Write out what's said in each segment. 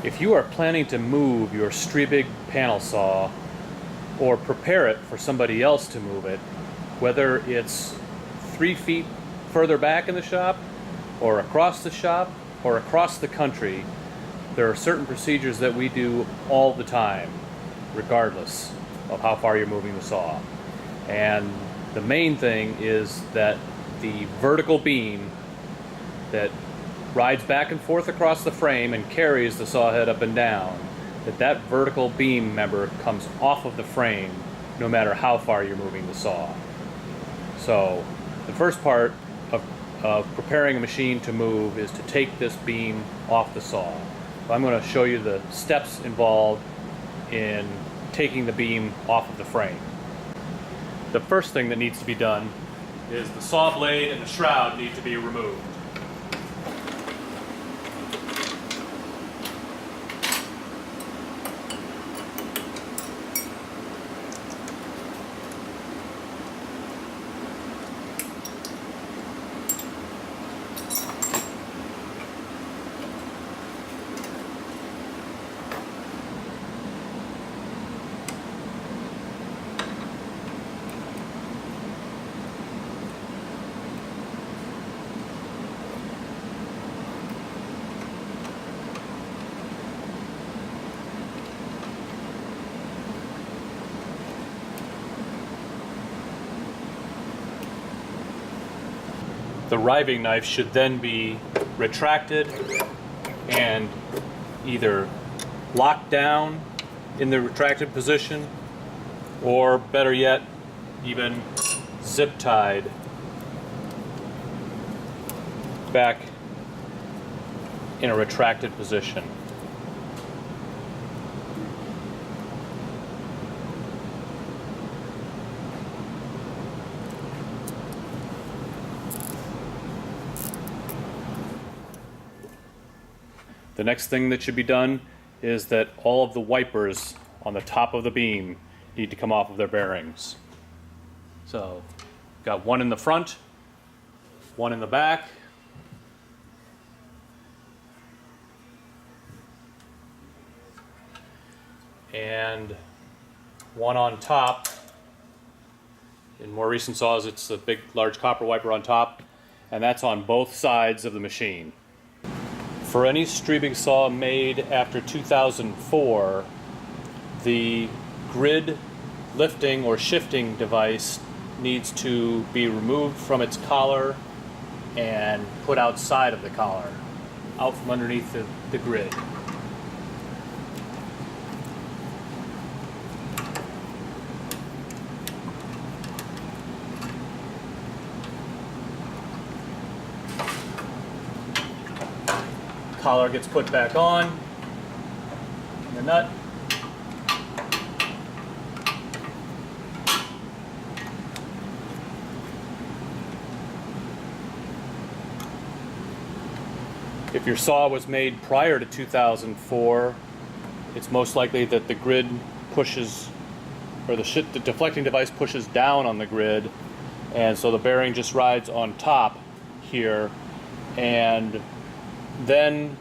If you are planning to move your Striebig panel saw or prepare it for somebody else to move it, whether it's 3 feet further back in the shop or across the shop or across the country, there are certain procedures that we do all the time, regardless of how far you're moving the saw. And the main thing is that the vertical beam that rides back and forth across the frame and carries the saw head up and down, that vertical beam member comes off of the frame no matter how far you're moving the saw. So the first part of preparing a machine to move is to take this beam off the saw. So I'm going to show you the steps involved in taking the beam off of the frame. The first thing that needs to be done is the saw blade and the shroud need to be removed. The riving knife should then be retracted and either locked down in the retracted position, or better yet, even zip tied back in a retracted position. The next thing that should be done is that all of the wipers on the top of the beam need to come off of their bearings. So, got one in the front, one in the back, and one on top. In more recent saws, it's a big, large copper wiper on top, and that's on both sides of the machine. For any Striebig saw made after 2004, the grid lifting or shifting device needs to be removed from its collar and put outside of the collar, out from underneath the grid. Collar gets put back on, the nut, if your saw was made prior to 2004, it's most likely that the grid pushes, or the deflecting device pushes down on the grid, and so the bearing just rides on top here, and then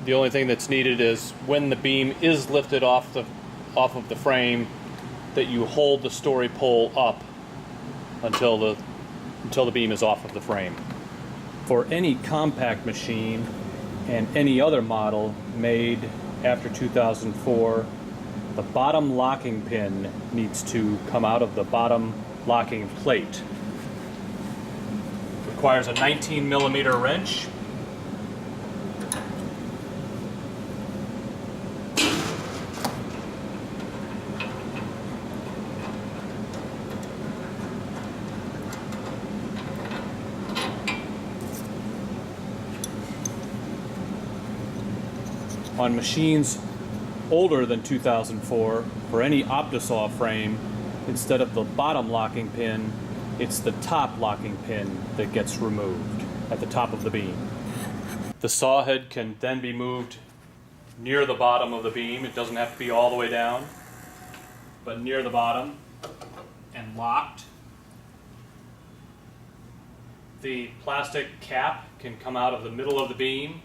the only thing that's needed is when the beam is lifted off of the frame, that you hold the story pole up until the beam is off of the frame. For any compact machine and any other model made after 2004, the bottom locking pin needs to come out of the bottom locking plate. It requires a 19mm wrench. On machines older than 2004, for any OptiSaw frame, instead of the bottom locking pin, it's the top locking pin that gets removed at the top of the beam. The saw head can then be moved near the bottom of the beam. It doesn't have to be all the way down, but near the bottom and locked. The plastic cap can come out of the middle of the beam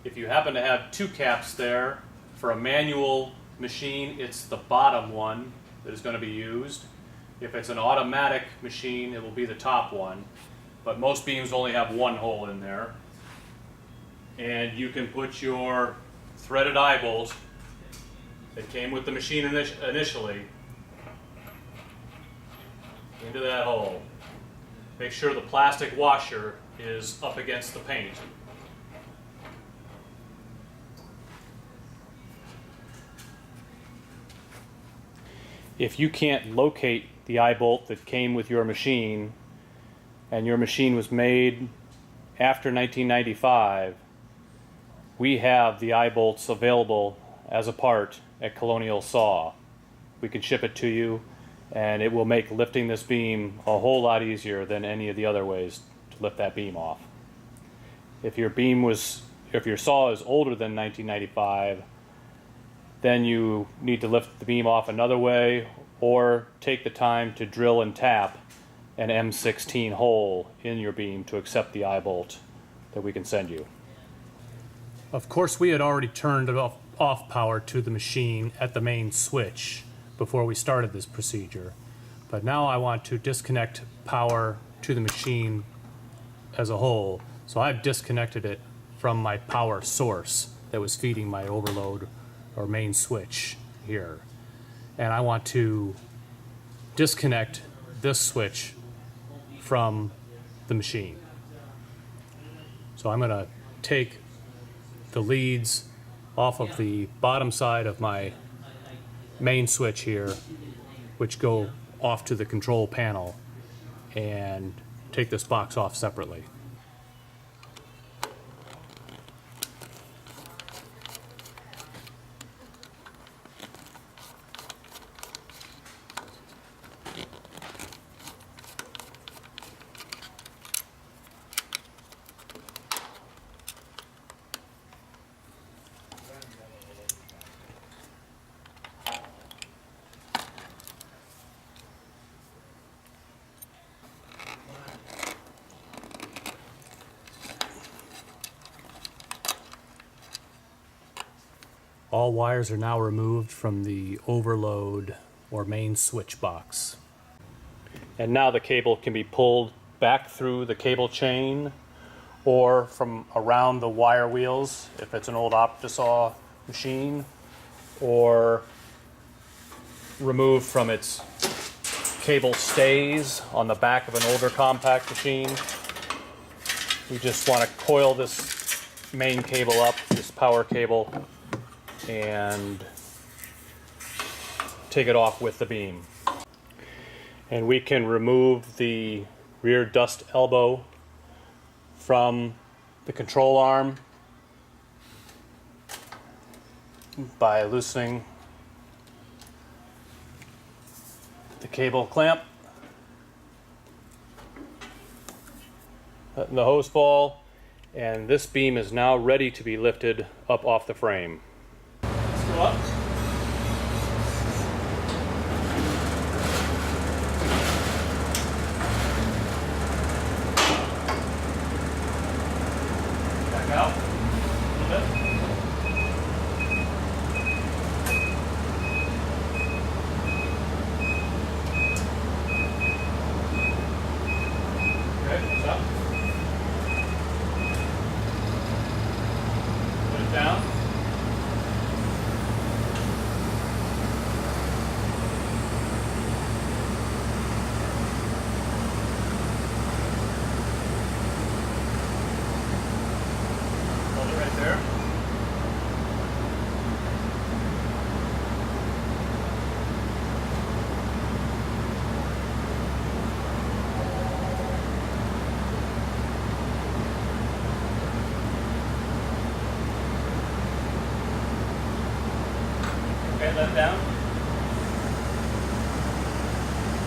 If you happen to have two caps there, for a manual machine, it's the bottom one that is going to be used. If it's an automatic machine, it will be the top one. But most beams only have one hole in there. And you can put your threaded eye bolt that came with the machine initially into that hole. Make sure the plastic washer is up against the paint. If you can't locate the eye bolt that came with your machine, and your machine was made after 1995, we have the eye bolts available as a part at Colonial Saw. We can ship it to you, and it will make lifting this beam a whole lot easier than any of the other ways to lift that beam off. If your saw is older than 1995, then you need to lift the beam off another way, or take the time to drill and tap an M16 hole in your beam to accept the eye bolt that we can send you. Of course, we had already turned off power to the machine at the main switch before we started this procedure. But now I want to disconnect power to the machine as a whole. So I've disconnected it from my power source that was feeding my overload or main switch here. And I want to disconnect this switch from the machine. So I'm going to take the leads off of the bottom side of my main switch here, which go off to the control panel, and take this box off separately. All wires are now removed from the overload or main switch box. And now the cable can be pulled back through the cable chain or from around the wire wheels if it's an old OptiSaw machine, or removed from its cable stays on the back of an older compact machine. We just want to coil this main cable up, this power cable, and take it off with the beam. And we can remove the rear dust elbow from the control arm by loosening the cable clamp, the hose ball, and this beam is now ready to be lifted up off the frame. Let's go up. Back out a little bit. Okay, stop. Put it down. Hold it right there. Okay, let it down.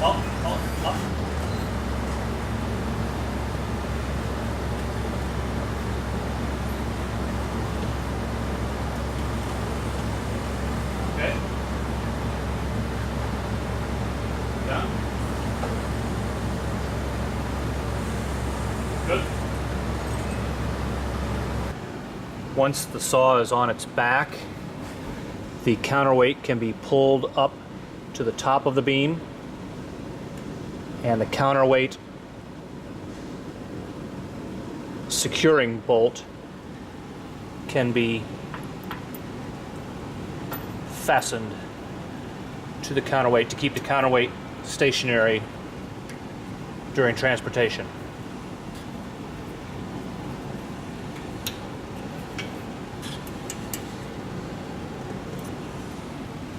Up, up, up. Okay. Down. Good. Once the saw is on its back, the counterweight can be pulled up to the top of the beam, and the counterweight securing bolt can be fastened to the counterweight to keep the counterweight stationary during transportation.